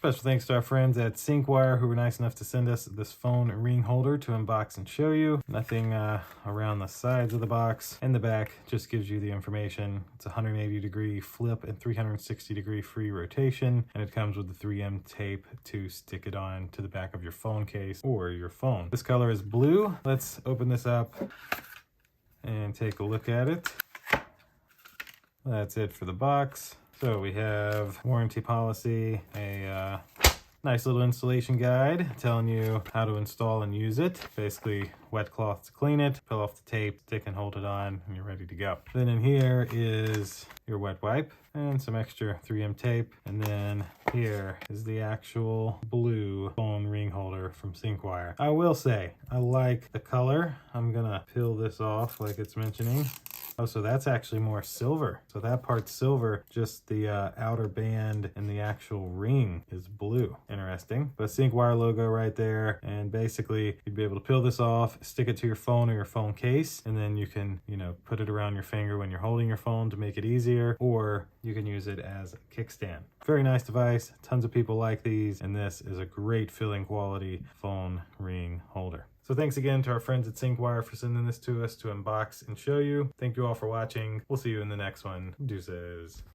Special thanks to our friends at Syncwire who were nice enough to send us this phone ring holder to unbox and show you. Nothing around the sides of the box. And the back just gives you the information. It's 180-degree flip and 360-degree free rotation. And it comes with the 3M tape to stick it on to the back of your phone case or your phone. This color is blue. Let's open this up and take a look at it. That's it for the box. So we have warranty policy, a nice little installation guide telling you how to install and use it. Basically, wet cloth to clean it, peel off the tape, stick and hold it on, and you're ready to go. Then in here is your wet wipe and some extra 3M tape. And then here is the actual blue phone ring holder from Syncwire. I will say, I like the color. I'm gonna peel this off like it's mentioning. Oh, so that's actually more silver. So that part's silver, just the outer band and the actual ring is blue. Interesting. But Syncwire logo right there. And basically you'd be able to peel this off, stick it to your phone or your phone case, and then you can, put it around your finger when you're holding your phone to make it easier, or you can use it as a kickstand. Very nice device. Tons of people like these, and this is a great feeling quality phone ring holder. So thanks again to our friends at Syncwire for sending this to us to unbox and show you. Thank you all for watching. We'll see you in the next one. Deuces.